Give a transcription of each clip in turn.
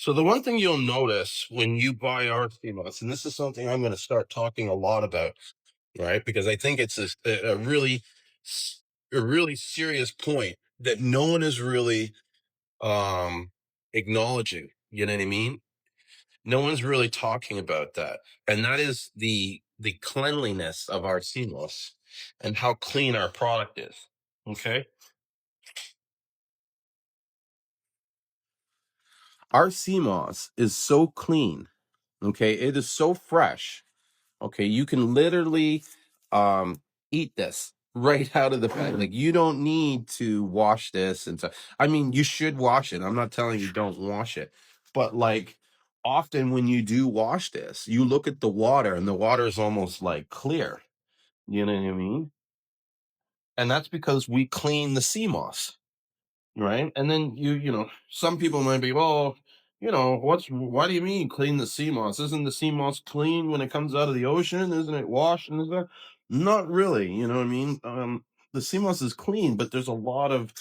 So the one thing you'll notice when you buy our Seamoss, and this is something I'm going to start talking a lot about, right? Because I think it's a really s- a really serious point that no one is really um acknowledging. You know what I mean? No one's really talking about that, and that is the cleanliness of our Seamoss and how clean our product is. Okay, our Seamoss is so clean. Okay, it is so fresh. Okay, you can literally um eat this right out of the bag. Like you don't need to wash this and stuff. I mean, you should wash it. I'm not telling you don't wash it. But like often when you do wash this, you look at the water and the water is almost like clear. You know what I mean? And that's because we clean the sea moss. Right? And then some people might be, well, why do you mean clean the sea moss? Isn't the sea moss clean when it comes out of the ocean? Isn't it washed and is that? Not really, you know what I mean? The sea moss is clean, but there's a lot of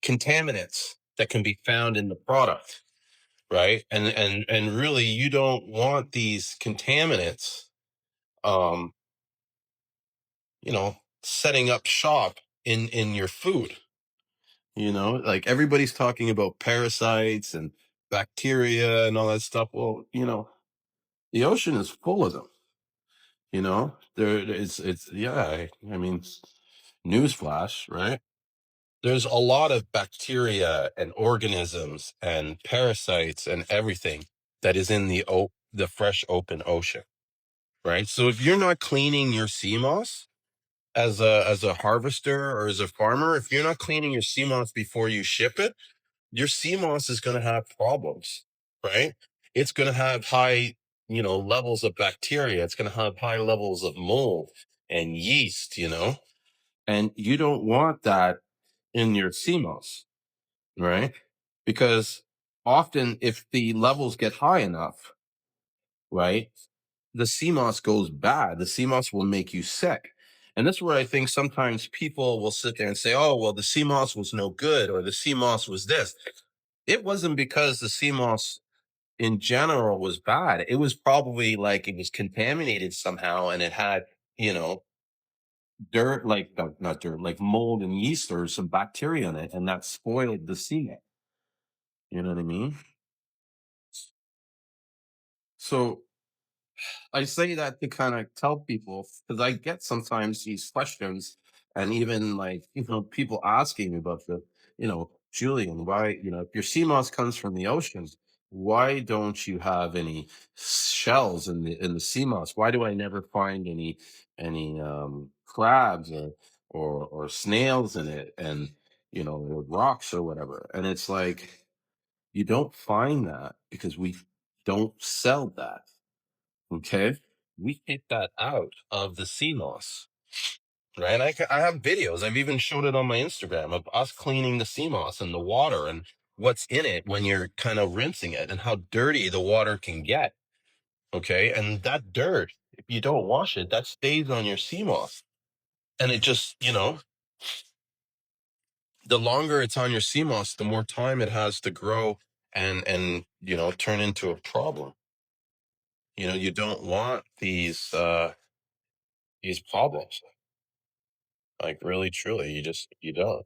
contaminants that can be found in the product, right? And really you don't want these contaminants um, setting up shop in your food. Like everybody's talking about parasites and bacteria and all that stuff. Well, the ocean is full of them. It's yeah. I mean, newsflash, right? There's a lot of bacteria and organisms and parasites and everything that is in the fresh open ocean, right? So if you're not cleaning your sea moss as a harvester or as a farmer, if you're not cleaning your sea moss before you ship it, your sea moss is going to have problems, right? It's going to have high, levels of bacteria. It's going to have high levels of mold and yeast, and you don't want that in your sea moss, right? Because often if the levels get high enough, right, the sea moss goes bad. The sea moss will make you sick. And that's where I think sometimes people will sit there and say, oh, well, the sea moss was no good or the sea moss was this. It wasn't because the sea moss in general was bad. It was probably like it was contaminated somehow and it had, you know, dirt, like not dirt, like mold and yeast or some bacteria in it, and that spoiled the sea. You know what I mean? So I say that to kind of tell people because I get sometimes these questions, and even like people asking me about Julian, why if your sea moss comes from the ocean, why don't you have any shells in the sea moss? Why do I never find any crabs or snails in it, and or rocks or whatever? And it's like you don't find that because we don't sell that. Okay. We take that out of the sea moss, right? I have videos. I've even showed it on my Instagram of us cleaning the sea moss and the water and what's in it when you're kind of rinsing it and how dirty the water can get. Okay. And that dirt, if you don't wash it, that stays on your sea moss. And it just, the longer it's on your sea moss, the more time it has to grow and turn into a problem. You don't want these problems. Like really, truly, you don't.